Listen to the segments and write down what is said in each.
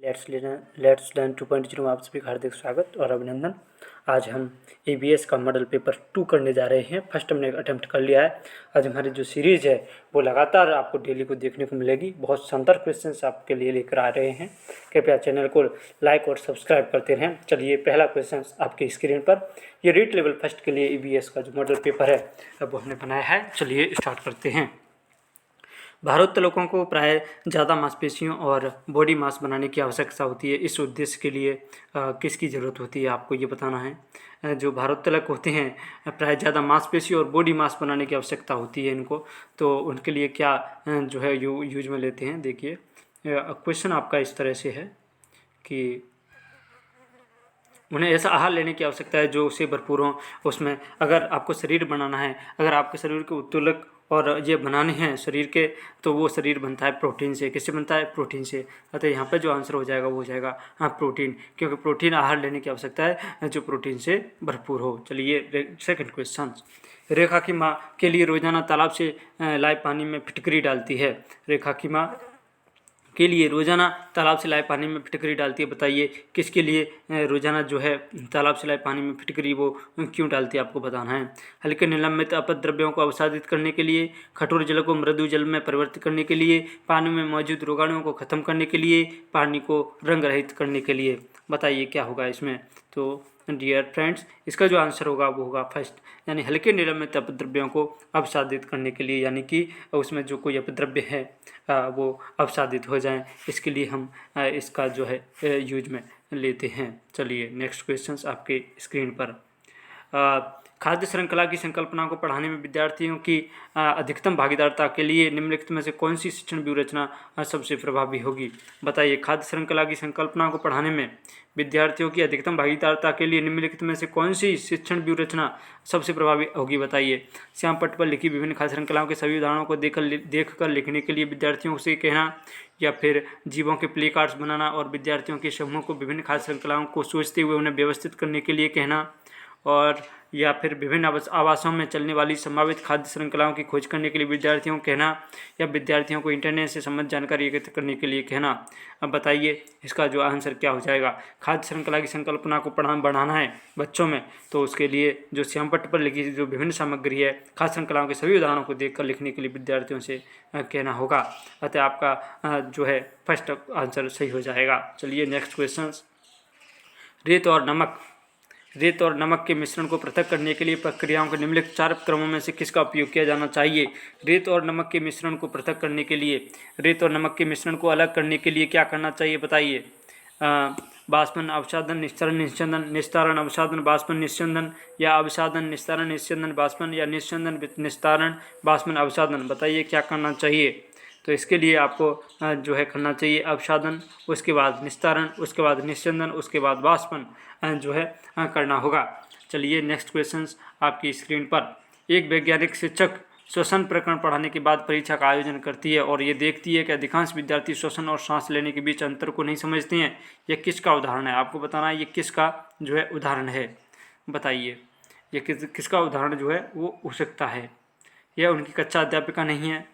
Let's learn 2.0 में आप सभी का हार्दिक स्वागत और अभिनंदन। आज हम EVS का मॉडल पेपर 2 करने जा रहे हैं। फर्स्ट हमने अटेम्प्ट कर लिया है। आज हमारी जो सीरीज़ है वो लगातार आपको डेली को देखने को मिलेगी। बहुत शानदार क्वेश्चंस आपके लिए लेकर आ रहे हैं। कृपया चैनल को लाइक और सब्सक्राइब करते रहें। चलिए, पहला क्वेश्चन आपकी स्क्रीन पर, ये रीट लेवल फर्स्ट के लिए EVS का जो मॉडल पेपर है अब वो हमने बनाया है। चलिए स्टार्ट करते हैं। भारोत्तोलकों को प्राय ज़्यादा मांसपेशियों और बॉडी मास बनाने की आवश्यकता होती है। इस उद्देश्य के लिए किसकी ज़रूरत होती है, आपको ये बताना है। जो भारोत्तोलक होते हैं प्राय ज़्यादा मांसपेशी और बॉडी मास बनाने की आवश्यकता होती है इनको, तो उनके लिए क्या जो है यूज में लेते हैं। देखिए, क्वेश्चन आपका इस तरह से है कि उन्हें ऐसा आहार लेने की आवश्यकता है जो उससे भरपूर हो। उसमें अगर आपको शरीर बनाना है, अगर आपके शरीर के उत्तोलक और ये बनाने हैं शरीर के, तो वो शरीर बनता है प्रोटीन से। किससे बनता है? प्रोटीन से। अतः यहाँ पे जो आंसर हो जाएगा वो हो जाएगा प्रोटीन, क्योंकि प्रोटीन आहार लेने की आवश्यकता है जो प्रोटीन से भरपूर हो। चलिए सेकंड क्वेश्चन। रेखा की माँ के लिए रोजाना तालाब से लाए पानी में फिटकरी डालती है। रेखा की माँ के लिए रोजाना तालाब से लाए पानी में फिटकरी डालती है। बताइए किसके लिए रोजाना जो है तालाब से लाए पानी में फिटकरी वो क्यों डालती है, आपको बताना है। हल्के निलंबित अपद्रव्यों को अवसादित करने के लिए, कठोर जल को मृदु जल में परिवर्तित करने के लिए, पानी में मौजूद रोगाणुओं को खत्म करने के लिए, पानी को रंग रहित करने के लिए। बताइए क्या होगा इसमें। तो डियर फ्रेंड्स, इसका जो आंसर होगा वो होगा फर्स्ट, यानी हल्के निलंबित अपद्रव्यों को अवसादित करने के लिए, यानी कि उसमें जो कोई अपद्रव्य है वो अवसादित हो जाएं, इसके लिए हम इसका जो है यूज में लेते हैं। चलिए नेक्स्ट क्वेश्चन आपके स्क्रीन पर। खाद्य श्रृंखला की संकल्पना को पढ़ाने में विद्यार्थियों की अधिकतम भागीदारता के लिए निम्नलिखित में से कौन सी शिक्षण व्यूहरचना सबसे प्रभावी होगी। बताइए, खाद्य श्रृंखला की संकल्पना को पढ़ाने में विद्यार्थियों की अधिकतम भागीदारता के लिए निम्नलिखित में से कौन सी शिक्षण व्यूहरचना सबसे प्रभावी होगी। बताइए। श्याम पट्ट पर लिखी विभिन्न खाद्य श्रृंखलाओं के सभी उदाहरणों को देखकर लिखने के लिए विद्यार्थियों से कहना, या फिर जीवों के प्ले कार्ड्स बनाना और विद्यार्थियों के समूह को विभिन्न खाद्य श्रृंखलाओं को सोचते हुए उन्हें व्यवस्थित करने के लिए कहना, और या फिर विभिन्न आवासों में चलने वाली संभावित खाद्य श्रृंखलाओं की खोज करने के लिए विद्यार्थियों को कहना, या विद्यार्थियों को इंटरनेट से संबंधित जानकारी एकत्र करने के लिए कहना। अब बताइए इसका जो आंसर क्या हो जाएगा। खाद्य श्रृंखला की संकल्पना को बढ़ाना है बच्चों में, तो उसके लिए जो श्याम पट्ट पर लिखी जो विभिन्न सामग्री है खाद्य श्रृंखलाओं के सभी उदाहरणों को देखकर लिखने के लिए विद्यार्थियों से कहना होगा। अतः आपका जो है फर्स्ट आंसर सही हो जाएगा। चलिए नेक्स्ट क्वेश्चन। रेत और नमक के मिश्रण को पृथक करने के लिए प्रक्रियाओं के निम्नलिखित 4 क्रमों में से किसका उपयोग किया जाना चाहिए। रेत और नमक के मिश्रण को पृथक करने के लिए, रेत और नमक के मिश्रण को अलग करने के लिए क्या करना चाहिए। बताइए। बाष्पन, अवसादन, निस्तारण, निस्यंदन, निस्तारण, अवसादन, बाष्पन, निस्यंदन, या अवसादन, निस्तारण, निस्यंदन, बाष्पन, या निस्यंदन, निस्तारण, बाष्पन, अवसादन। बताइए क्या करना चाहिए। तो इसके लिए आपको जो है करना चाहिए अवसादन, उसके बाद निस्तारण, उसके बाद निस्यंदन, उसके बाद बाष्पन जो है करना होगा। चलिए नेक्स्ट क्वेश्चन आपकी स्क्रीन पर। एक वैज्ञानिक शिक्षक श्वसन प्रकरण पढ़ाने के बाद परीक्षा का आयोजन करती है और ये देखती है कि अधिकांश विद्यार्थी श्वसन और सांस लेने के बीच अंतर को नहीं समझते हैं। यह किसका उदाहरण है, आपको बताना है ये किसका जो है उदाहरण है। बताइए ये किसका उदाहरण जो है वो हो सकता है। यह उनकी कक्षा अध्यापिका नहीं है।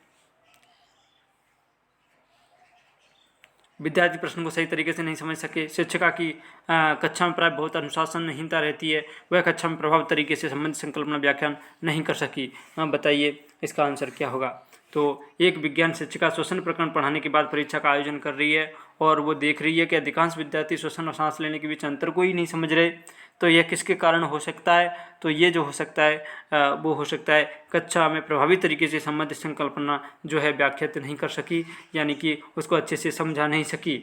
विद्यार्थी प्रश्न को सही तरीके से नहीं समझ सके। शिक्षिका की कक्षा में प्राय बहुत अनुशासनहीनता रहती है। वह कक्षा में प्रभावी तरीके से संबंधित संकल्पना व्याख्यान नहीं कर सकी। बताइए इसका आंसर क्या होगा। तो एक विज्ञान शिक्षिका श्वसन प्रकरण पढ़ाने के बाद परीक्षा का आयोजन कर रही है और वो देख रही है कि अधिकांश विद्यार्थी श्वसन और सांस लेने के बीच अंतर को ही नहीं समझ रहे। तो यह किसके कारण हो सकता है। तो ये जो हो सकता है वो हो सकता है कक्षा में प्रभावी तरीके से संबंधित संकल्पना जो है व्याख्यात नहीं कर सकी, यानी कि उसको अच्छे से समझा नहीं सकी।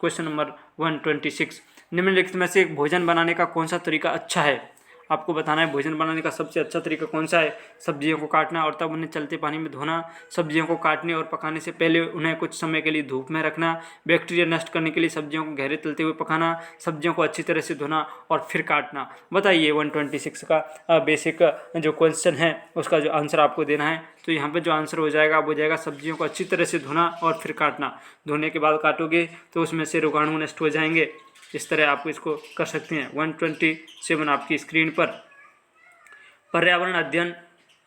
Question number 126। निम्नलिखित में से भोजन बनाने का कौन सा तरीका अच्छा है। आपको बताना है भोजन बनाने का सबसे अच्छा तरीका कौन सा है। सब्जियों को काटना और तब उन्हें चलते पानी में धोना, सब्जियों को काटने और पकाने से पहले उन्हें कुछ समय के लिए धूप में रखना, बैक्टीरिया नष्ट करने के लिए सब्जियों को गहरे तलते हुए पकाना, सब्जियों को अच्छी तरह से धोना और फिर काटना। बताइए 126 का बेसिक जो क्वेश्चन है उसका जो आंसर आपको देना है। तो यहाँ पर जो आंसर हो जाएगा वो जाएगा सब्जियों को अच्छी तरह से धोना और फिर काटना। धोने के बाद काटोगे तो उसमें से रोगाणु नष्ट हो जाएंगे। इस तरह आप इसको कर सकते हैं। 127 आपकी स्क्रीन पर। पर्यावरण अध्ययन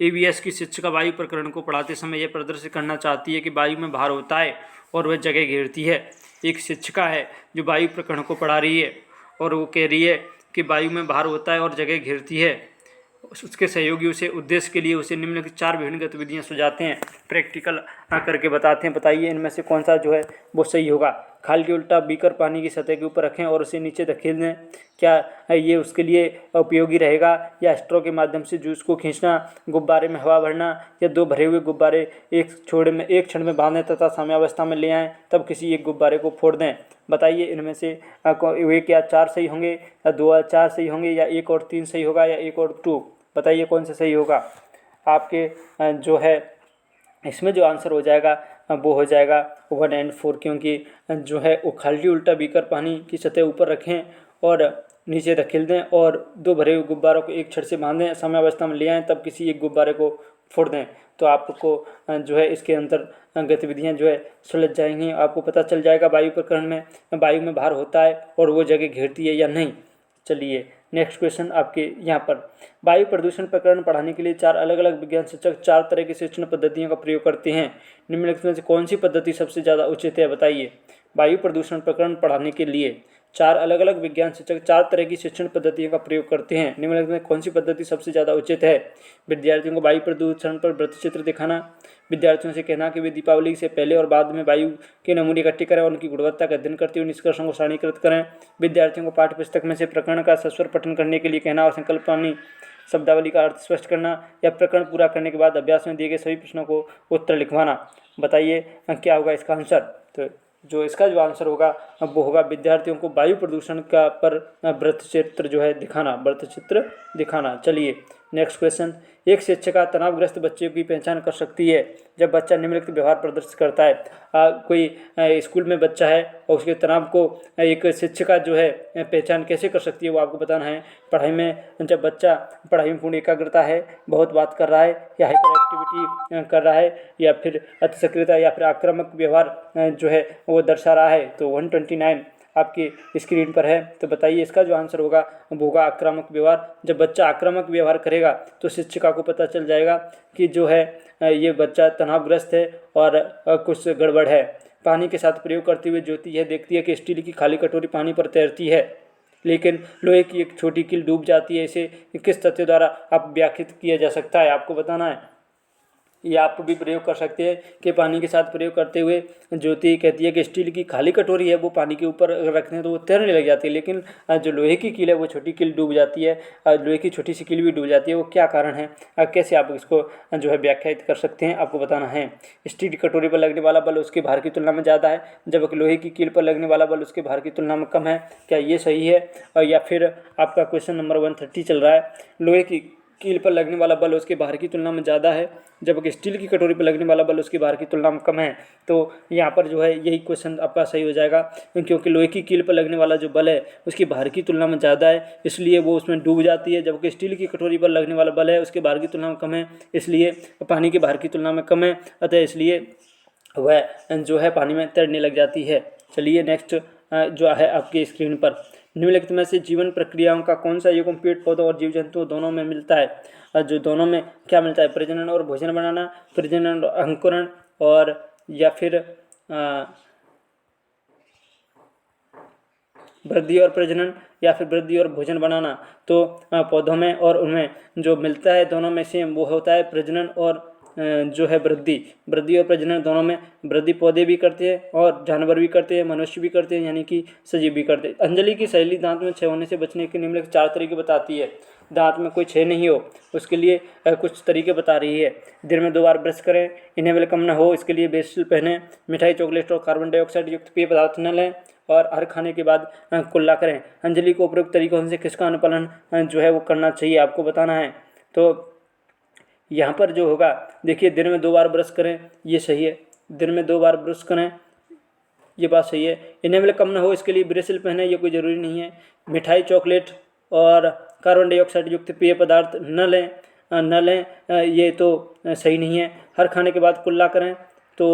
एबीएस की शिक्षिका वायु प्रकरण को पढ़ाते समय यह प्रदर्शित करना चाहती है कि वायु में भार होता है और वह जगह घेरती है। एक शिक्षिका है जो वायु प्रकरण को पढ़ा रही है और वो कह रही है कि वायु में भार होता है और जगह घेरती है। उसके सहयोगी उसे उद्देश्य के लिए उसे निम्नलिखित 4 विभिन्न गतिविधियां सुझाते हैं, प्रैक्टिकल करके बताते हैं। बताइए इनमें से कौन सा जो है वो सही होगा। खाल के उल्टा बीकर पानी की सतह के ऊपर रखें और उसे नीचे धकेल दें। क्या ये उसके लिए उपयोगी रहेगा? या स्ट्रॉ के माध्यम से जूस को खींचना, गुब्बारे में हवा भरना, या 2 भरे हुए गुब्बारे एक क्षण में बांधें तथा साम्यावस्था में ले आएं, तब किसी एक गुब्बारे को फोड़ दें। बताइए इनमें से वे क्या 4 सही होंगे, या 2 और 4 सही होंगे, या 1 और 3 सही होगा, या 1 और 2? बताइए कौन सा सही होगा। आपके जो है इसमें जो आंसर हो जाएगा वो हो जाएगा 1 और 4, क्योंकि जो है वो खाली उल्टा बीकर पानी की सतह ऊपर रखें और नीचे धकेल दें और 2 भरे हुए गुब्बारों को एक छड़ से बांधें, साम्यावस्था में ले आएँ, तब किसी एक गुब्बारे को फोड़ दें। तो आपको जो है इसके अंदर गतिविधियां जो है सुलझ जाएंगी। आपको पता चल जाएगा वायु प्रकरण में वायु में भार होता है और वो जगह घेरती है या नहीं। चलिए नेक्स्ट क्वेश्चन आपके यहाँ पर। वायु प्रदूषण प्रकरण पढ़ाने के लिए 4 अलग अलग विज्ञान शिक्षक 4 तरह की शिक्षण पद्धतियों का प्रयोग करते हैं। निम्नलिखित में से कौन सी पद्धति सबसे ज़्यादा उचित है? बताइए। वायु प्रदूषण प्रकरण पढ़ाने के लिए 4 अलग अलग विज्ञान शिक्षक 4 तरह की शिक्षण पद्धतियों का प्रयोग करते हैं। निम्नलिखित में कौन सी पद्धति सबसे ज़्यादा उचित है? विद्यार्थियों को वायु प्रदूषण पर वृत्तचित्र दिखाना, विद्यार्थियों से कहना कि वे दीपावली से पहले और बाद में वायु के नमूने इकट्ठे करें और उनकी गुणवत्ता का अध्ययन करते हुए निष्कर्षों को सारणीकृत करें, विद्यार्थियों को पाठ्य पुस्तक में से प्रकरण का सस्वर पठन करने के लिए कहना और संकल्पनानी शब्दावली का अर्थ स्पष्ट करना, या प्रकरण पूरा करने के बाद अभ्यास में दिए गए सभी प्रश्नों को उत्तर लिखवाना। बताइए क्या होगा इसका आंसर। तो जो इसका जो आंसर होगा वो होगा विद्यार्थियों को वायु प्रदूषण का पर वृत्तचित्र जो है दिखाना, वृत्तचित्र दिखाना। चलिए नेक्स्ट क्वेश्चन। एक शिक्षिका तनावग्रस्त बच्चे की पहचान कर सकती है जब बच्चा निम्नलिखित व्यवहार प्रदर्शित करता है। कोई स्कूल में बच्चा है और उसके तनाव को एक शिक्षिका जो है पहचान कैसे कर सकती है वो आपको बताना है। पढ़ाई में जब बच्चा पढ़ाई में पूर्ण एकाग्रता है, बहुत बात कर रहा है, या हाइपर एक्टिविटी कर रहा है, या फिर अतिसक्रियता या फिर आक्रामक व्यवहार जो है वो दर्शा रहा है। तो 129 आपकी स्क्रीन पर है। तो बताइए इसका जो आंसर होगा वो होगा आक्रामक व्यवहार। जब बच्चा आक्रामक व्यवहार करेगा तो शिक्षिका को पता चल जाएगा कि जो है ये बच्चा तनावग्रस्त है और कुछ गड़बड़ है। पानी के साथ प्रयोग करते हुए ज्योति यह देखती है कि स्टील की खाली कटोरी पानी पर तैरती है, लेकिन लोहे की एक छोटी कील डूब जाती है। इसे किस तथ्य द्वारा आप व्याख्यात किया जा सकता है? आपको बताना है। ये आप भी प्रयोग कर सकते हैं कि पानी के साथ प्रयोग करते हुए ज्योति कहती है कि स्टील की खाली कटोरी है वो पानी के ऊपर रखते हैं तो वो तैरने लग जाती है, लेकिन जो लोहे की कील है वो छोटी कील डूब जाती है, लोहे की छोटी सी कील भी डूब जाती है। वो क्या कारण है? कैसे आप इसको जो है व्याख्यात कर सकते हैं? आपको बताना है। स्टील की कटोरी पर लगने वाला बल उसके भार की तुलना में ज़्यादा है, जबकि लोहे की कील पर लगने वाला बल उसके भार की तुलना में कम है। क्या ये सही है? या फिर आपका क्वेश्चन नंबर 130 चल रहा है। लोहे की कील पर लगने वाला बल उसके भार की तुलना में ज़्यादा है, जबकि स्टील की कटोरी पर लगने वाला बल उसके भार की तुलना में कम है। तो यहाँ पर जो है यही क्वेश्चन आपका सही हो जाएगा, क्योंकि लोहे की कील पर लगने वाला जो बल है उसकी भार की तुलना में ज़्यादा है, इसलिए वो उसमें डूब जाती है, जबकि स्टील की कटोरी पर लगने वाला बल है उसके भार की तुलना में कम है, इसलिए पानी के भार की तुलना में कम है, अतः इसलिए वह जो है पानी में तैरने लग जाती है। चलिए नेक्स्ट जो है आपकी स्क्रीन पर। निम्नलिखित में से जीवन प्रक्रियाओं का कौन सा युग्म पेड़ पौधों और जीव जंतुओं दोनों में मिलता है? जो दोनों में क्या मिलता है? प्रजनन और भोजन बनाना, प्रजनन और अंकुरण, और या फिर वृद्धि और प्रजनन, या फिर वृद्धि और भोजन बनाना। तो पौधों में और उनमें जो मिलता है दोनों में से वो होता है प्रजनन और जो है वृद्धि और प्रजनन दोनों में। वृद्धि पौधे भी करते हैं और जानवर भी करते हैं, मनुष्य भी करते हैं, यानी कि सजीव भी करते हैं। अंजलि की सहेली दांत में क्षय होने से बचने के निम्नलिखित 4 तरीके बताती है। दांत में कोई क्षय नहीं हो उसके लिए कुछ तरीके बता रही है। दिन में 2 बार ब्रश करें, इन्हें कम न हो इसके लिए ब्रेसलेट पहनें, मिठाई चॉकलेट और कार्बन डाइऑक्साइड युक्त पेय पदार्थ न लें, और हर खाने के बाद कुल्ला करें। अंजलि को उपयुक्त तरीकों से किसका अनुपालन जो है वो करना चाहिए? आपको बताना है। तो यहाँ पर जो होगा देखिए, दिन में 2 बार ब्रश करें, ये सही है। दिन में 2 बार ब्रश करें, ये बात सही है। इन्हें कम ना हो इसके लिए ब्रेसलेट पहने, ये कोई ज़रूरी नहीं है। मिठाई चॉकलेट और कार्बन डाइऑक्साइड युक्त पेय पदार्थ न लें, ये तो सही नहीं है। हर खाने के बाद कुल्ला करें, तो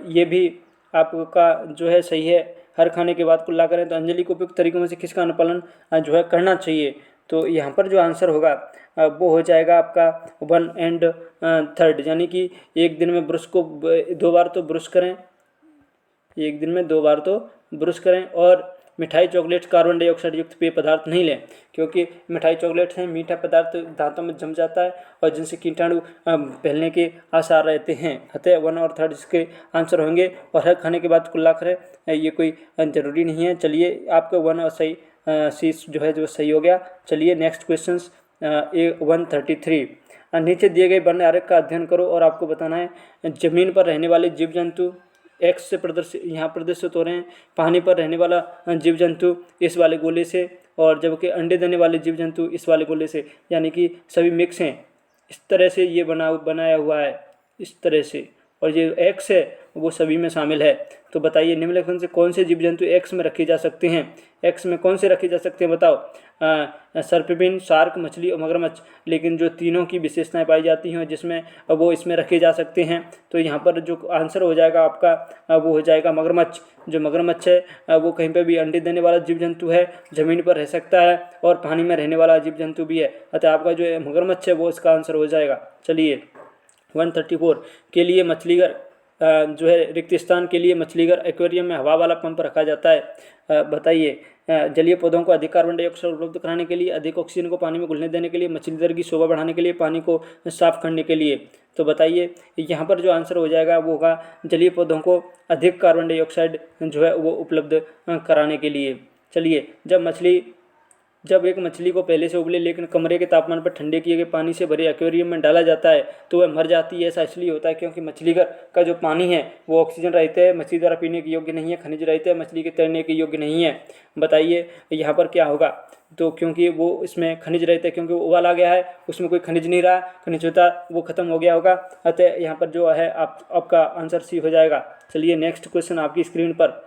ये भी आपका जो है सही है। हर खाने के बाद कुल्ला करें। तो अंजलि को उपयुक्त तरीकों में से किसका अनुपालन जो है करना चाहिए? तो यहाँ पर जो आंसर होगा वो हो जाएगा आपका 1/3, यानी कि एक दिन में ब्रश को 2 बार तो ब्रश करें, एक दिन में 2 बार तो ब्रश करें। और मिठाई चॉकलेट कार्बन डाइऑक्साइड युक्त पेय पदार्थ नहीं लें, क्योंकि मिठाई चॉकलेट है मीठा पदार्थ दांतों में जम जाता है और जिनसे कीटाणु फैलने के आसार रहते हैं। अतः 1/3 इसके आंसर होंगे। और हर खाने के बाद कुल्ला करें, ये कोई ज़रूरी नहीं है। चलिए आपका 1 और सही सी जो है जो सही हो गया। चलिए नेक्स्ट क्वेश्चन 133। नीचे दिए गए वर्ण आरेख का अध्ययन करो और आपको बताना है जमीन पर रहने वाले जीव जंतु एक्स से प्रदर्शित हो रहे हैं, पानी पर रहने वाला जीव जंतु इस वाले गोले से, और जबकि अंडे देने वाले जीव जंतु इस वाले गोले से, यानी कि सभी मिक्स हैं। इस तरह से ये बनाया हुआ है, इस तरह से, और ये एक्स है वो सभी में शामिल है। तो बताइए निम्नलिखित से कौन से जीव जंतु एक्स में रखे जा सकते हैं? एक्स में कौन से रखे जा सकते हैं बताओ? सर्पिन, शार्क, मछली और मगरमच्छ। लेकिन जो तीनों की विशेषताएं पाई जाती हैं जिसमें वो इसमें रखे जा सकते हैं, तो यहाँ पर जो आंसर हो जाएगा आपका वो हो जाएगा मगरमच्छ। जो मगरमच्छ है वो कहीं पर भी अंडे देने वाला जीव जंतु है, ज़मीन पर रह सकता है और पानी में रहने वाला जीव जंतु भी है। अतः आपका जो मगरमच्छ है वो इसका आंसर हो जाएगा। चलिए 134 के लिए मछलीघर जो है रिक्त स्थान के लिए मछलीघर एक्वेरियम में हवा वाला पंप रखा जाता है। बताइए जलीय पौधों को अधिक कार्बन डाइऑक्साइड उपलब्ध कराने के लिए, अधिक ऑक्सीजन को पानी में घुलने देने के लिए, मछली दर की शोभा बढ़ाने के लिए, पानी को साफ करने के लिए। तो बताइए यहाँ पर जो आंसर हो जाएगा वो होगा जलीय पौधों को अधिक कार्बन डाइऑक्साइड जो है वो उपलब्ध कराने के लिए। चलिए जब एक मछली को पहले से उबले लेकिन कमरे के तापमान पर ठंडे किए गए पानी से भरे एक्वेरियम में डाला जाता है तो वह मर जाती है। ऐसा इसलिए होता है क्योंकि मछलीघर का जो पानी है वो ऑक्सीजन रहित है, मछली द्वारा पीने के योग्य नहीं है, खनिज रहित है, मछली के तैरने के योग्य नहीं है। बताइए यहाँ पर क्या होगा? तो क्योंकि वो इसमें खनिज रहित है, क्योंकि वो उबाला गया है, उसमें कोई खनिज नहीं रहा, खनिज होता वो खत्म हो गया होगा। अतः यहाँ पर जो है आपका आंसर सी हो जाएगा। चलिए नेक्स्ट क्वेश्चन आपकी स्क्रीन पर।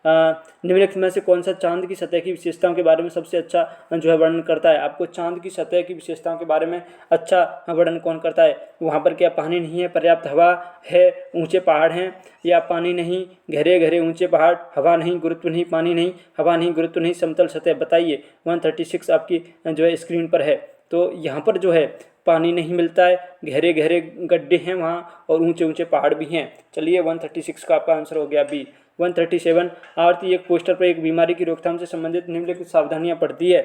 निम्नलिखित में से कौन सा चांद की सतह की विशेषताओं के बारे में सबसे अच्छा जो है वर्णन करता है? आपको चांद की सतह की विशेषताओं के बारे में अच्छा वर्णन कौन करता है? वहाँ पर क्या पानी नहीं है, पर्याप्त हवा है, ऊंचे पहाड़ हैं, या पानी नहीं, गहरे गहरे ऊंचे पहाड़, हवा नहीं, गुरुत्व नहीं, पानी नहीं, हवा नहीं, गुरुत्व नहीं, समतल सतह। बताइए 136 आपकी जो है स्क्रीन पर है। तो यहाँ पर जो है पानी नहीं मिलता है, गहरे गहरे गड्ढे हैं वहाँ और ऊंचे ऊंचे पहाड़ भी हैं। चलिए 136 का आपका आंसर हो गया बी। 137 आरती एक पोस्टर पर एक बीमारी की रोकथाम से संबंधित निम्नलिखित सावधानियां पढ़ती है।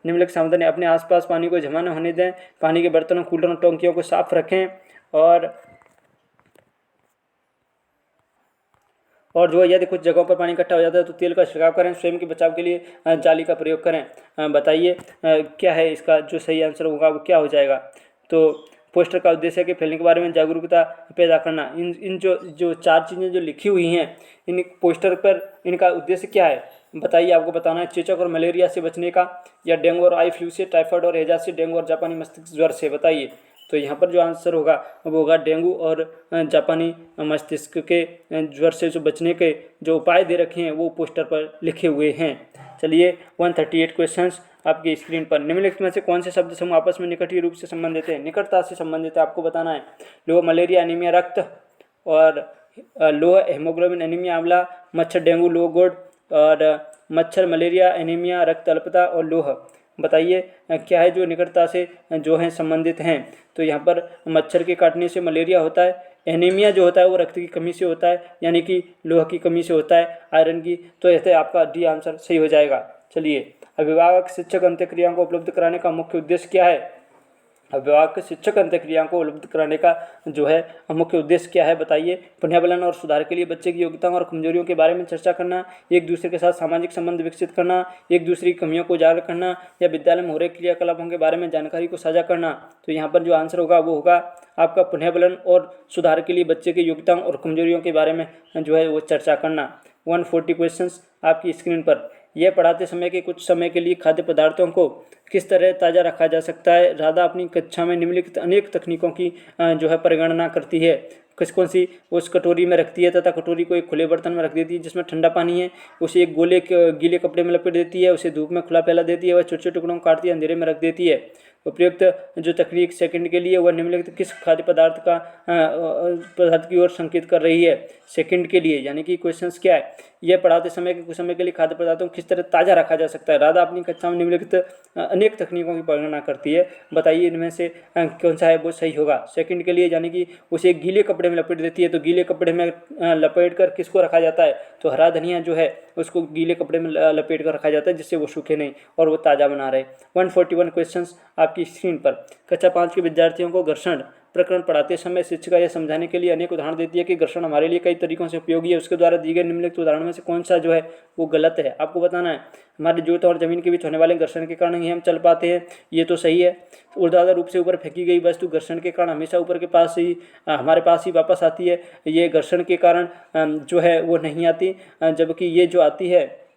निम्नलिखित सावधानियां: अपने आसपास पानी को जमा न होने दें, पानी के बर्तनों, कूलरों, टंकियों को साफ रखें, और जो है यदि कुछ जगहों पर पानी इकट्ठा हो जाता है तो तेल का छिड़काव करें, स्वयं के बचाव के लिए जाली का प्रयोग करें। बताइए क्या है इसका जो सही आंसर होगा वो क्या हो जाएगा? तो पोस्टर का उद्देश्य है कि फैलने के बारे में जागरूकता पैदा करना। इन जो 4 चीज़ें जो लिखी हुई हैं इन पोस्टर पर, इनका उद्देश्य क्या है बताइए? आपको बताना है चेचक और मलेरिया से बचने का, या डेंगू और आई फ्लू से, टाइफाइड और हैजा से, डेंगू और जापानी मस्तिष्क ज्वर से। बताइए तो यहाँ पर जो आंसर होगा वो होगा डेंगू और जापानी मस्तिष्क के ज्वर से जो बचने के जो उपाय दे रखे हैं वो पोस्टर पर लिखे हुए हैं। चलिए 138 क्वेश्चंस आपकी स्क्रीन पर। निम्नलिखित में से कौन से शब्द समूह आपस में निकटता रूप से संबंधित है? निकटता से संबंधित है, आपको बताना है। लोह मलेरिया एनीमिया रक्त, और लोह हेमोग्लोबिन एनीमिया आंवला, मच्छर डेंगू लोह गुड़, और मच्छर मलेरिया एनीमिया रक्त अल्पता, और लोह। बताइए क्या है जो निकटता से जो है संबंधित हैं? तो यहाँ पर मच्छर के काटने से मलेरिया होता है, एनीमिया जो होता है वो रक्त की कमी से होता है, यानी कि लोह की कमी से होता है, आयरन की। तो ऐसे आपका डी आंसर सही हो जाएगा। चलिए अभिभावक शिक्षक अंत्यक्रियाओं को उपलब्ध कराने का मुख्य उद्देश्य क्या है? अभिभावक शिक्षक अंत्यक्रियाओं को उपलब्ध कराने का जो है मुख्य उद्देश्य क्या है बताइए? पुनर्बलन और सुधार के लिए बच्चे की योग्यताओं और कमजोरियों के बारे में चर्चा करना, एक दूसरे के साथ सामाजिक संबंध विकसित करना, एक दूसरे की कमियों को उजागर करना, या विद्यालय में हो रहे क्रियाकलापों के बारे में जानकारी को साझा करना। तो यहाँ पर जो आंसर होगा वो होगा आपका पुनर्बलन और सुधार के लिए बच्चे की योग्यताओं और कमजोरियों के बारे में जो है वो चर्चा करना। 140 क्वेश्चंस आपकी स्क्रीन पर। यह पढ़ाते समय के कुछ समय के लिए खाद्य पदार्थों को किस तरह ताज़ा रखा जा सकता है? राधा अपनी कक्षा में निम्नलिखित अनेक तकनीकों की जो है परिगणना करती है। कौन सी? उस कटोरी में रखती है तथा कटोरी को एक खुले बर्तन में रख देती है जिसमें ठंडा पानी है, उसे एक गीले कपड़े में लपेट देती है, उसे धूप में खुला फैला देती है, वह छोटे छोटे टुकड़ों को काटती है, अंधेरे में रख देती है। उपयुक्त जो तकनीक सेकंड के लिए वह निम्नलिखित किस खाद्य पदार्थ की ओर संकेत कर रही है। सेकंड के लिए यानी कि क्वेश्चंस क्या है, यह पढ़ाते समय के कुछ समय के लिए खाद्य पदार्थों को किस तरह ताज़ा रखा जा सकता है। राधा अपनी कक्षा में निम्नलिखित अनेक तकनीकों की वर्णना करती है, बताइए इनमें से कौन सा है वो सही होगा। सेकंड के लिए यानी कि उसे गीले कपड़े में लपेट देती है, तो गीले कपड़े में लपेट कर किसको रखा जाता है, तो हरा धनिया जो है उसको गीले कपड़े में लपेट कर रखा जाता है जिससे वो सूखे नहीं और वो ताज़ा बना रहे। 141 क्वेश्चंस आपकी स्क्रीन पर। कक्षा 5 के विद्यार्थियों को घर्षण प्रकरण पढ़ाते समय शिक्षिका यह समझाने के लिए अनेक उदाहरण देती है कि घर्षण हमारे लिए कई तरीकों से उपयोगी है। उसके द्वारा दिए गए निम्नलिखित उदाहरण में से कौन सा जो है वो गलत है, आपको बताना है। हमारे जोत और जमीन के बीच होने वाले घर्षण के कारण ही हम चल पाते हैं, ये तो सही है। ऊर्ध्वाधर रूप से ऊपर फेंकी गई वस्तु घर्षण के कारण हमेशा ऊपर के पास ही हमारे पास ही वापस आती है, ये घर्षण के कारण जो है वो नहीं आती, जबकि ये जो आती है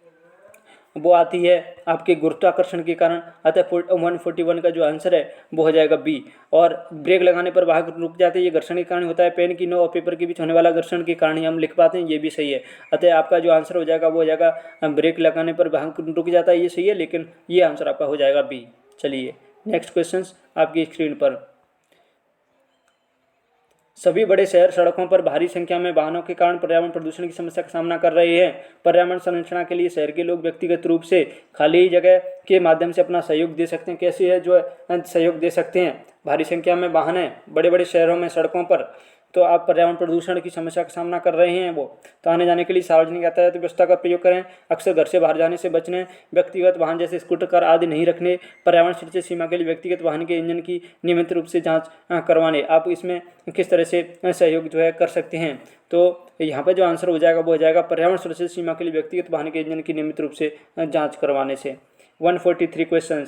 वो आती है आपके गुरुत्वाकर्षण के कारण। अतः 141 का जो आंसर है वो हो जाएगा बी। और ब्रेक लगाने पर वाहन रुक जाते हैं, ये घर्षण के कारण होता है। पेन की नोक और पेपर के बीच होने वाला घर्षण के कारण ही हम लिख पाते हैं, ये भी सही है। अतः आपका जो आंसर हो जाएगा वो हो जाएगा ब्रेक लगाने पर वाहन रुक जाता है, ये सही है, लेकिन ये आंसर आपका हो जाएगा बी। चलिए नेक्स्ट क्वेश्चन आपकी स्क्रीन पर। सभी बड़े शहर सड़कों पर भारी संख्या में वाहनों के कारण पर्यावरण प्रदूषण की समस्या का सामना कर रहे हैं। पर्यावरण संरक्षण के लिए शहर के लोग व्यक्तिगत रूप से खाली जगह के माध्यम से अपना सहयोग दे सकते हैं। कैसे है जो सहयोग दे सकते हैं, भारी संख्या में वाहन है बड़े बड़े शहरों में सड़कों पर, तो आप पर्यावरण प्रदूषण की समस्या का सामना कर रहे हैं वो, तो आने जाने के लिए सार्वजनिक यातायात व्यवस्था का प्रयोग करें। अक्सर घर से बाहर जाने से बचने, व्यक्तिगत वाहन जैसे स्कूटर कार आदि नहीं रखने, पर्यावरण सुरक्षित सीमा के लिए व्यक्तिगत वाहन के इंजन की नियमित रूप से जांच करवाने। आप इसमें किस तरह से सहयोग जो है कर सकते हैं, तो यहाँ पर जो आंसर हो जाएगा वो हो जाएगा पर्यावरण सुरक्षित सीमा के लिए व्यक्तिगत वाहन के इंजन की नियमित रूप से जाँच करवाने से। 143 क्वेश्चन।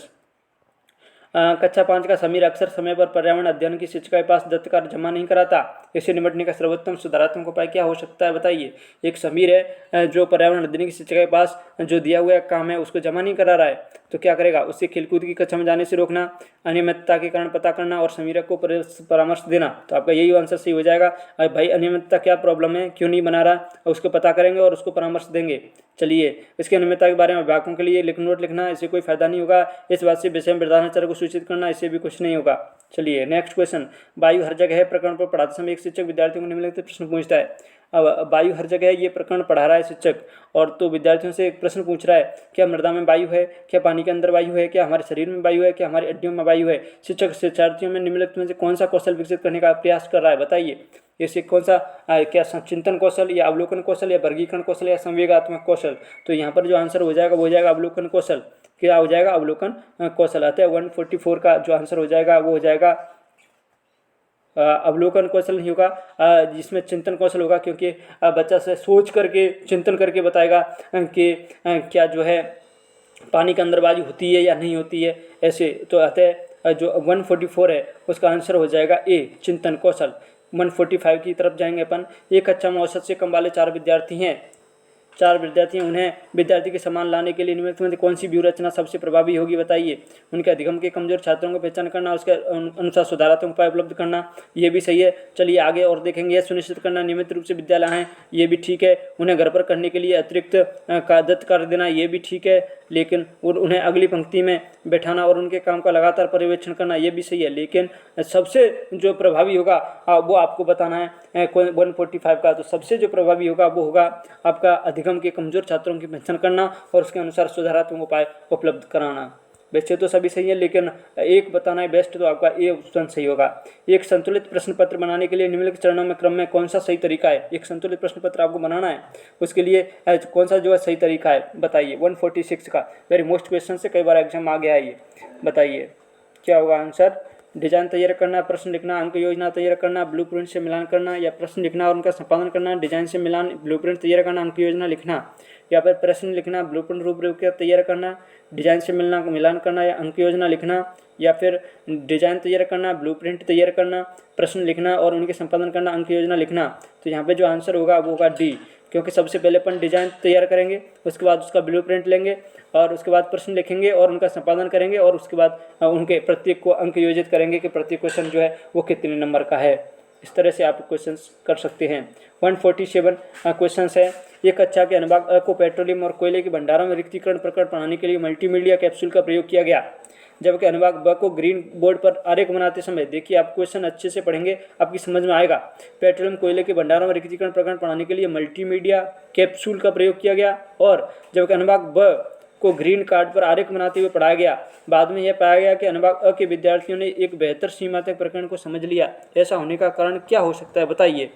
कक्षा 5 का समीर अक्सर समय पर पर्यावरण अध्ययन की शिक्षिका के पास दत्त कार्य जमा नहीं कराता, इससे निपटने का सर्वोत्तम सुधारात्मक उपाय क्या हो सकता है, बताइए। एक समीर है जो पर्यावरण अध्ययन की शिक्षिका के पास जो दिया हुआ काम है उसको जमा नहीं करा रहा है, तो क्या करेगा, उससे खेलकूद की कक्षा में जाने से रोकना, अनियमितता के कारण पता करना और समीर को परामर्श देना। तो आपका यही आंसर सही हो जाएगा। भाई अनियमितता क्या प्रॉब्लम है, क्यों नहीं बना रहा, उसको पता करेंगे और उसको परामर्श देंगे। चलिए इसके अनियमितता के बारे में अभिभावकों के लिए नोट लिखना, इससे कोई फायदा नहीं होगा। इस बात से विषय में प्रधानाचार्य को सूचित करना, इससे भी कुछ नहीं होगा। चलिए नेक्स्ट क्वेश्चन। वायु हर जगह है प्रकरण पर पढ़ाते समय एक शिक्षक विद्यार्थियों को निम्नलिखित प्रश्न पूछता है। अब वायु हर जगह है ये प्रकरण पढ़ा रहा है शिक्षक, और तो विद्यार्थियों से एक प्रश्न पूछ रहा है, क्या मृदा में वायु है, क्या पानी के अंदर वायु है, क्या हमारे शरीर में वायु है, क्या हमारी हड्डियों में वायु है। शिक्षक शिक्षार्थियों में निम्नलिखित में से कौन सा कौशल विकसित करने का प्रयास कर रहा है, बताइए। इससे कौन सा क्या चिंतन कौशल या अवलोकन कौशल या वर्गीकरण कौशल या संवेगात्मक कौशल, तो यहाँ पर जो आंसर हो जाएगा वो हो जाएगा अवलोकन कौशल। क्या हो जाएगा, अवलोकन कौशल। अतः 144 का जो आंसर हो जाएगा वो हो जाएगा अवलोकन कौशल नहीं होगा, जिसमें चिंतन कौशल होगा, क्योंकि बच्चा से सोच करके चिंतन करके बताएगा कि क्या जो है पानी के अंदर वायु होती है या नहीं होती है, ऐसे। तो अतः जो 144 है उसका आंसर हो जाएगा ए, चिंतन कौशल। 145 की तरफ जाएंगे अपन। एक कक्षा में औसत से कम वाले 4 विद्यार्थी हैं, उन्हें विद्यार्थी के समान लाने के लिए निम्नलिखित में कौन सी व्यूह रचना सबसे प्रभावी होगी, बताइए। उनके अधिगम के कमजोर छात्रों को पहचान करना, उसके अनुसार सुधारात्मक उपाय उपलब्ध करना, ये भी सही है। चलिए आगे और देखेंगे। यह सुनिश्चित करना नियमित रूप से विद्यालय आएँ, ये भी ठीक है। उन्हें घर पर करने के लिए अतिरिक्त दत्त कार्य देना, ये भी ठीक है, लेकिन उन्हें अगली पंक्ति में बैठाना और उनके काम का लगातार पर्यवेक्षण करना, ये भी सही है। लेकिन सबसे जो प्रभावी होगा वो आपको बताना है 145 का। तो सबसे जो प्रभावी होगा वो होगा आपका अधिगम के कमजोर छात्रों की पहचान करना और उसके अनुसार सुधारात्मक उपाय उपलब्ध कराना। वैसे तो सभी सही है, लेकिन एक बताना है बेस्ट, तो आपका ए ऑप्शन सही होगा। एक संतुलित प्रश्न पत्र बनाने के लिए निम्नलिखित चरणों में क्रम में कौन सा सही तरीका है। एक संतुलित प्रश्न पत्र आपको बनाना है, उसके लिए कौन सा जो है सही तरीका है, बताइए। 146 का वेरी मोस्ट क्वेश्चन से कई बार एग्जाम आ गया है ये, बताइए क्या होगा आंसर। डिजाइन तैयार करना, प्रश्न लिखना, अंक योजना तैयार करना, ब्लूप्रिंट से मिलान करना, या प्रश्न लिखना और उनका संपादन करना, डिजाइन से मिलान, ब्लूप्रिंट तैयार करना, अंक योजना लिखना, या फिर प्रश्न लिखना, ब्लूप्रिंट रूपरेखा तैयार करना, डिजाइन से मिलान करना या अंक योजना लिखना, या फिर डिजाइन तैयार करना, ब्लूप्रिंट तैयार करना, प्रश्न लिखना और उनके संपादन करना, अंक योजना लिखना। तो यहाँ पे जो आंसर होगा वो होगा डी, क्योंकि सबसे पहले अपन डिजाइन तैयार करेंगे, उसके बाद उसका ब्लूप्रिंट लेंगे और उसके बाद प्रश्न लिखेंगे और उनका संपादन करेंगे और उसके बाद उनके प्रत्येक को अंक योजित करेंगे कि प्रत्येक क्वेश्चन जो है वो कितने नंबर का है। इस तरह से आप क्वेश्चंस कर सकते हैं। 147 क्वेश्चंस है। ये कक्षा के अनुभाग को पेट्रोलियम और कोयले के भंडारों में रिक्तीकरण प्रकरण पढ़ाने के लिए मल्टीमीडिया कैप्सूल का प्रयोग किया गया। जबकि अनुभाग ब को ग्रीन बोर्ड पर आरेख बनाते समय, देखिए आप क्वेश्चन अच्छे से पढ़ेंगे आपकी समझ में आएगा। पेट्रोलियम कोयले के भंडारों में रिक्तीकरण प्रकरण पढ़ाने के लिए मल्टीमीडिया कैप्सूल का प्रयोग किया गया, और जबकि अनुभाग ब को ग्रीन कार्ड पर आरेख बनाते हुए पढ़ाया गया। बाद में यह पाया गया कि अनुभाग अ के विद्यार्थियों ने एक बेहतर सीमा तक प्रकरण को समझ लिया। ऐसा होने का कारण क्या हो सकता है, बताइए।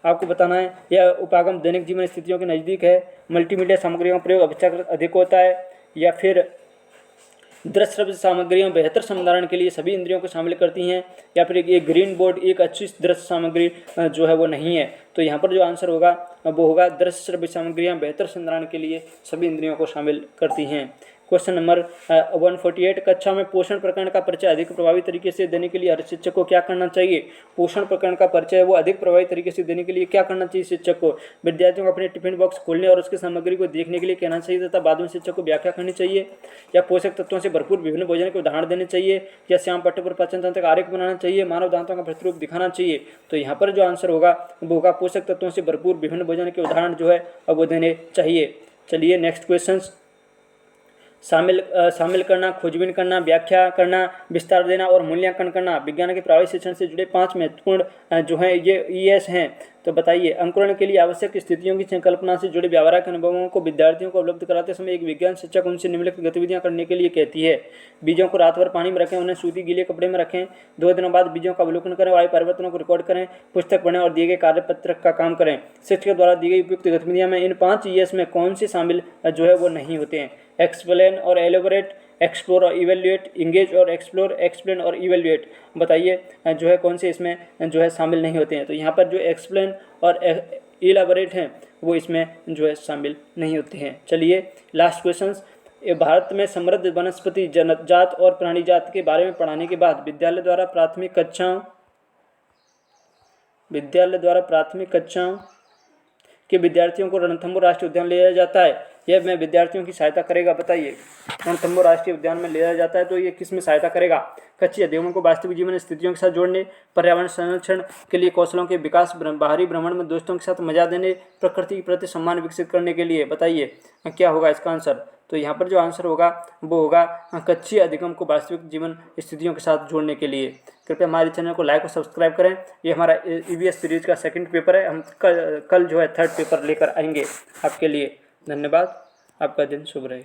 आपको बताना है, यह उपागम दैनिक जीवन स्थितियों के नज़दीक है, मल्टीमीडिया सामग्रियों का प्रयोग अपेक्षाकृत अधिक होता है, या फिर दृश्य श्रव्य सामग्रियों बेहतर संधारण के लिए सभी इंद्रियों को शामिल करती हैं, या फिर ये ग्रीन बोर्ड एक अच्छी दृश्य सामग्री जो है वो नहीं है। तो यहाँ पर जो आंसर होगा वो होगा दृश्य श्रव्य सामग्रियाँ बेहतर संधारण के लिए सभी इंद्रियों को शामिल करती हैं। क्वेश्चन नंबर 148, कक्षा में पोषण प्रकरण का परिचय अधिक प्रभावी तरीके से देने के लिए हर शिक्षक को क्या करना चाहिए। पोषण प्रकरण का परिचय वो अधिक प्रभावी तरीके से देने के लिए क्या करना चाहिए शिक्षक को। विद्यार्थियों को अपने टिफिन बॉक्स खोलने और उसकी सामग्री को देखने के लिए कहना चाहिए तथा बाद में शिक्षक को व्याख्या करनी चाहिए, या पोषक तत्वों से भरपूर विभिन्न भोजन के उदाहरण देने चाहिए, या श्याम पट्ट पर पाचन तंत्र का आरेख बनाना चाहिए, मानव दांतों का प्रतिरूप दिखाना चाहिए। तो यहाँ पर जो आंसर होगा वो होगा पोषक तत्वों से भरपूर विभिन्न भोजन के उदाहरण जो है वो देने चाहिए। चलिए नेक्स्ट क्वेश्चन, शामिल करना, खोजबीन करना, व्याख्या करना, विस्तार देना और मूल्यांकन करना विज्ञान के प्रभावी शिक्षण से जुड़े 5 महत्वपूर्ण जो हैं ये ईएस हैं। तो बताइए, अंकुरण के लिए आवश्यक स्थितियों की संकल्पना से जुड़े व्यावहारिक अनुभवों को विद्यार्थियों को उपलब्ध कराते समय एक विज्ञान शिक्षक उनसे निम्नलिखित गतिविधियां करने के लिए कहती है। बीजों को रात भर पानी में रखें, उन्हें सूती गीले कपड़े में रखें, 2 दिनों बाद बीजों का अवलोकन करें, वायु परिवर्तनों को रिकॉर्ड करें, पुस्तक पढ़ें और दिए गए कार्यपत्रक का काम करें। शिक्षक द्वारा दी गई उपयुक्त गतिविधियां में इन 5 ईएस में कौन से शामिल जो है वो नहीं होते हैं। एक्सप्लेन और एलोबरेट, एक्सप्लोर और इवेल्युएट, इंगेज और एक्सप्लोर, एक्सप्लेन और इवेल्युएट, बताइए जो है कौन से इसमें जो है शामिल नहीं होते हैं। तो यहाँ पर जो एक्सप्लेन और इलाबोरेट हैं वो इसमें जो है शामिल नहीं होते हैं। चलिए लास्ट क्वेश्चन, भारत में समृद्ध वनस्पति जात और प्राणी जात के बारे में पढ़ाने के बाद विद्यालय द्वारा प्राथमिक कक्षाओं के विद्यार्थियों को रणथंभौर राष्ट्रीय उद्यान ले जाया जाता है। यह में विद्यार्थियों की सहायता करेगा, बताइए। रणथंभौर राष्ट्रीय उद्यान में ले जाया जाता है तो ये किस में सहायता करेगा। कच्ची उद्योगों को वास्तविक जीवन स्थितियों के साथ जोड़ने, पर्यावरण संरक्षण के लिए कौशलों के विकास, बाहरी भ्रमण में दोस्तों के साथ मजा देने, प्रकृति के प्रति सम्मान विकसित करने के लिए, बताइए क्या होगा इसका आंसर। तो यहाँ पर जो आंसर होगा वो होगा कच्ची अधिगम को वास्तविक जीवन स्थितियों के साथ जोड़ने के लिए। कृपया हमारे चैनल को लाइक और सब्सक्राइब करें। ये हमारा ईवीएस सीरीज का 2nd पेपर है। हम कल जो है 3rd पेपर लेकर आएंगे आपके लिए। धन्यवाद, आपका दिन शुभ रहे।